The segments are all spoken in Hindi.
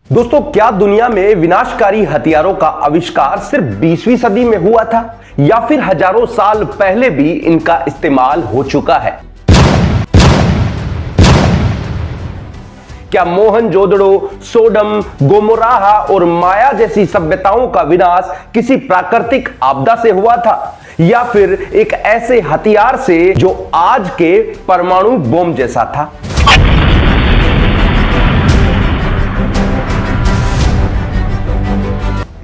दोस्तों, क्या दुनिया में विनाशकारी हथियारों का आविष्कार सिर्फ 20वीं सदी में हुआ था या फिर हजारों साल पहले भी इनका इस्तेमाल हो चुका है? क्या मोहनजोदड़ो, सोडम, गोमोराह और माया जैसी सभ्यताओं का विनाश किसी प्राकृतिक आपदा से हुआ था या फिर एक ऐसे हथियार से जो आज के परमाणु बम जैसा था?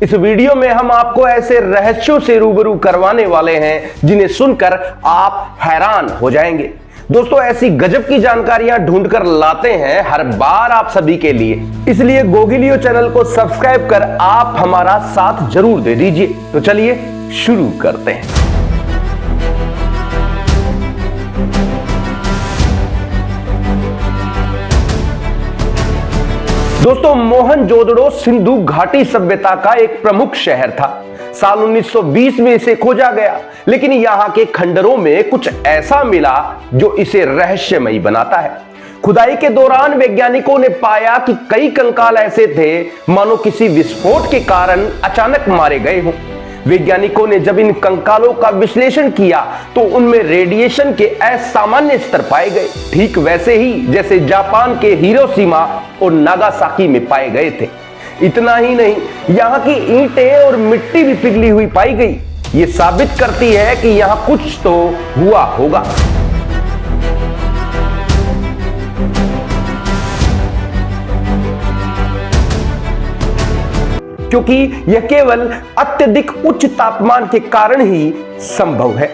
इस वीडियो में हम आपको ऐसे रहस्यों से रूबरू करवाने वाले हैं जिन्हें सुनकर आप हैरान हो जाएंगे। दोस्तों, ऐसी गजब की जानकारियां ढूंढकर लाते हैं हर बार आप सभी के लिए, इसलिए गोगिलियो चैनल को सब्सक्राइब कर आप हमारा साथ जरूर दे दीजिए। तो चलिए शुरू करते हैं। दोस्तों, मोहनजोदड़ो सिंधु घाटी सभ्यता का एक प्रमुख शहर था। साल 1920 में इसे खोजा गया, लेकिन यहां के खंडरों में कुछ ऐसा मिला जो इसे रहस्यमयी बनाता है। खुदाई के दौरान वैज्ञानिकों ने पाया कि कई कंकाल ऐसे थे मानो किसी विस्फोट के कारण अचानक मारे गए हों। वैज्ञानिकों ने जब इन कंकालों का विश्लेषण किया तो उनमें रेडिएशन के असामान्य स्तर पाए गए, ठीक वैसे ही जैसे जापान के हिरोशिमा और नागासाकी में पाए गए थे। इतना ही नहीं, यहां की ईंटें और मिट्टी भी पिघली हुई पाई गई। ये साबित करती है कि यहां कुछ तो हुआ होगा। क्योंकि यह केवल अत्यधिक उच्च तापमान के कारण ही संभव है।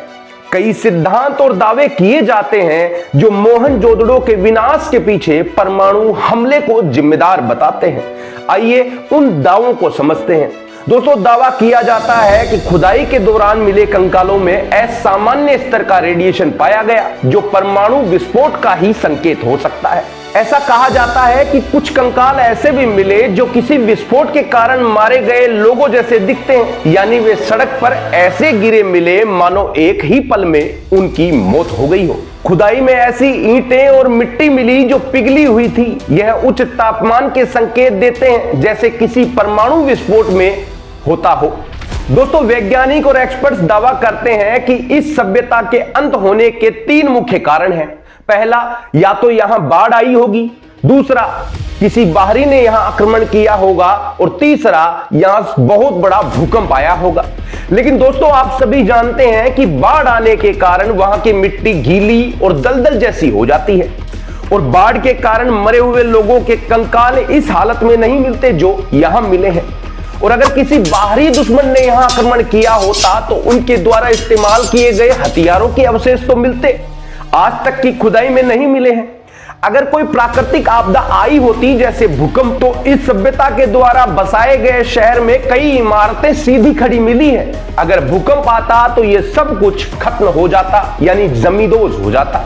कई सिद्धांत और दावे किए जाते हैं जो मोहनजोदड़ो के विनाश के पीछे परमाणु हमले को जिम्मेदार बताते हैं। आइए उन दावों को समझते हैं। दोस्तों, दावा किया जाता है कि खुदाई के दौरान मिले कंकालों में असामान्य स्तर का रेडिएशन पाया गया जो परमाणु विस्फोट का ही संकेत हो सकता है। ऐसा कहा जाता है कि कुछ कंकाल ऐसे भी मिले जो किसी विस्फोट के कारण मारे गए लोगों जैसे दिखते हैं, यानी वे सड़क पर ऐसे गिरे मिले मानो एक ही पल में उनकी मौत हो गई हो। खुदाई में ऐसी ईंटें और मिट्टी मिली जो पिघली हुई थी। यह उच्च तापमान के संकेत देते हैं जैसे किसी परमाणु विस्फोट में होता हो। दोस्तों, वैज्ञानिक और एक्सपर्ट्स दावा करते हैं कि इस सभ्यता के अंत होने के 3 मुख्य कारण हैं। पहला, या तो यहां बाढ़ आई होगी, दूसरा, किसी बाहरी ने यहां आक्रमण किया होगा और तीसरा, यहां बहुत बड़ा भूकंप आया होगा। लेकिन दोस्तों, आप सभी जानते हैं कि बाढ़ आने के कारण वहां की मिट्टी गीली और दलदल जैसी हो जाती है और बाढ़ के कारण मरे हुए लोगों के कंकाल इस हालत में नहीं मिलते जो यहां मिले हैं। और अगर किसी बाहरी दुश्मन ने यहां आक्रमण किया होता तो उनके द्वारा इस्तेमाल किए गए हथियारों के अवशेष तो मिलते, आज तक की खुदाई में नहीं मिले हैं। अगर कोई प्राकृतिक आपदा आई होती जैसे भूकंप, तो इस सभ्यता के द्वारा बसाए गए शहर में कई इमारतें सीधी खड़ी मिली हैं। अगर भूकंप आता तो यह सब कुछ खत्म हो जाता, यानी जमींदोज हो जाता।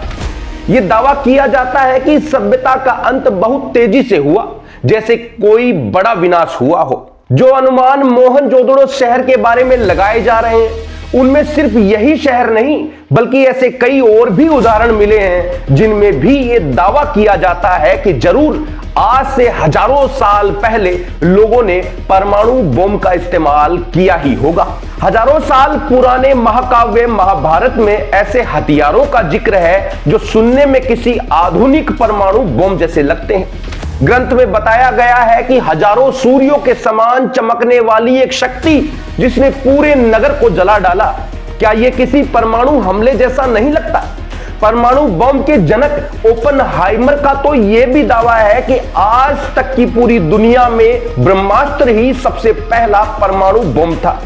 यह दावा किया जाता है कि इस सभ्यता का अंत बहुत तेजी से हुआ, जैसे कोई बड़ा विनाश हुआ हो। जो अनुमान मोहनजोदड़ो शहर के बारे में लगाए जा रहे हैं उनमें सिर्फ यही शहर नहीं बल्कि ऐसे कई और भी उदाहरण मिले हैं जिनमें भी यह दावा किया जाता है कि जरूर आज से हजारों साल पहले लोगों ने परमाणु बम का इस्तेमाल किया ही होगा। हजारों साल पुराने महाकाव्य महाभारत में ऐसे हथियारों का जिक्र है जो सुनने में किसी आधुनिक परमाणु बम जैसे लगते हैं। ग्रंथ में बताया गया है कि हजारों सूर्यों के समान चमकने वाली एक शक्ति जिसने पूरे नगर को जला डाला। क्या यह किसी परमाणु हमले जैसा नहीं लगता? परमाणु बम के जनक ओपनहाइमर का तो यह भी दावा है कि आज तक की पूरी दुनिया में ब्रह्मास्त्र ही सबसे पहला परमाणु बम था।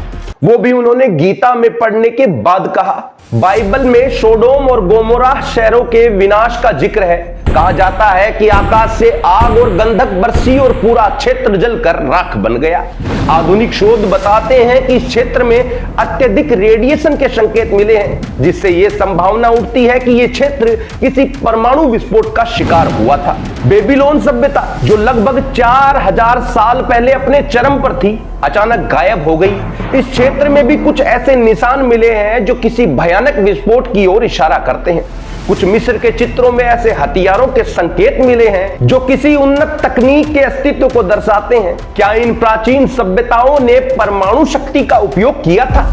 वो भी उन्होंने गीता में पढ़ने के बाद कहा। बाइबल में सोडोम और गोमोराह शहरों के विनाश का जिक्र है। कहा जाता है कि आकाश से आग और गंधक बरसी और पूरा क्षेत्र जलकर राख बन गया। आधुनिक शोध बताते हैं कि इस क्षेत्र में अत्यधिक रेडिएशन के संकेत मिले हैं, जिससे यह संभावना उठती है कि यह क्षेत्र किसी परमाणु विस्फोट का शिकार हुआ था। बेबीलोन सभ्यता जो लगभग 4000 साल पहले अपने चरम पर थी, अचानक गायब हो गई। इस क्षेत्र में भी कुछ ऐसे निशान मिले हैं जो किसी भयानक विस्फोट की ओर इशारा करते हैं। कुछ मिस्र के चित्रों में ऐसे हथियारों के संकेत मिले हैं जो किसी उन्नत तकनीक के अस्तित्व को दर्शाते हैं। क्या इन प्राचीन सभ्यताओं ने परमाणु शक्ति का उपयोग किया था?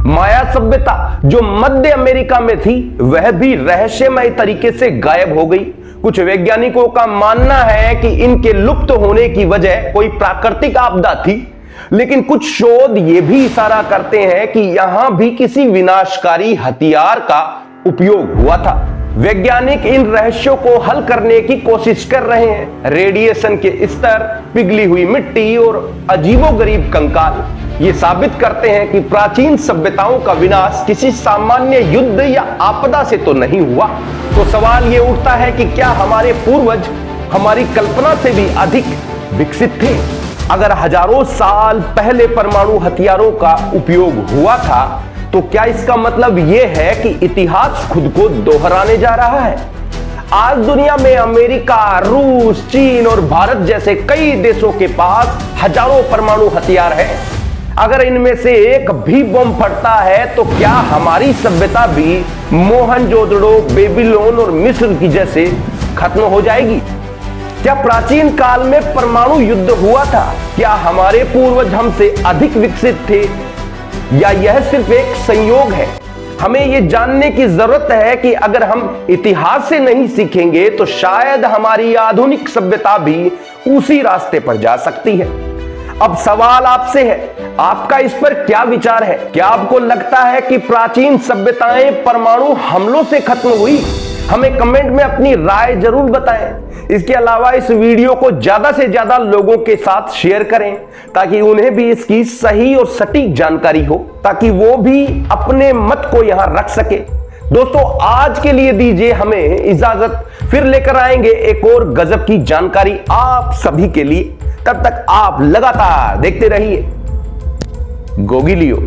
माया सभ्यता जो मध्य अमेरिका में थी वह भी रहस्यमय तरीके से गायब हो गई। कुछ वैज्ञानिकों का मानना है कि इनके लुप्त होने की वजह कोई प्राकृतिक आपदा थी, लेकिन कुछ शोध ये भी इशारा करते हैं कि यहां भी किसी विनाशकारी हथियार का उपयोग हुआ था। वैज्ञानिक इन रहस्यों को हल करने की कोशिश कर रहे हैं। रेडिएशन के स्तर, पिघली हुई मिट्टी और अजीबोगरीब कंकाल ये साबित करते हैं कि प्राचीन सभ्यताओं का विनाश किसी सामान्य युद्ध या आपदा से तो नहीं हुआ। तो सवाल ये उठता है कि क्या हमारे पूर्वज हमारी कल्पना से भी अधिक विकसित थे? अगर हजारों साल पहले परमाणु हथियारों का उपयोग हुआ था तो क्या इसका मतलब यह है कि इतिहास खुद को दोहराने जा रहा है? आज दुनिया में अमेरिका, रूस, चीन और भारत जैसे कई देशों के पास हजारों परमाणु हथियार हैं। अगर इनमें से एक भी बम फटता है तो क्या हमारी सभ्यता भी मोहनजोदड़ो, बेबीलोन और मिस्र की जैसे खत्म हो जाएगी? क्या प्राचीन काल में परमाणु युद्ध हुआ था? क्या हमारे पूर्वज हमसे अधिक विकसित थे या यह सिर्फ एक संयोग है? हमें यह जानने की जरूरत है कि अगर हम इतिहास से नहीं सीखेंगे तो शायद हमारी आधुनिक सभ्यता भी उसी रास्ते पर जा सकती है। अब सवाल आपसे है, आपका इस पर क्या विचार है? क्या आपको लगता है कि प्राचीन सभ्यताएं परमाणु हमलों से खत्म हुई? हमें कमेंट में अपनी राय जरूर बताएं। इसके अलावा इस वीडियो को ज्यादा से ज्यादा लोगों के साथ शेयर करें ताकि उन्हें भी इसकी सही और सटीक जानकारी हो, ताकि वो भी अपने मत को यहां रख सके। दोस्तों, आज के लिए दीजिए हमें इजाजत, फिर लेकर आएंगे एक और गजब की जानकारी आप सभी के लिए। तब तक आप लगातार देखते रहिए गोगी लियो।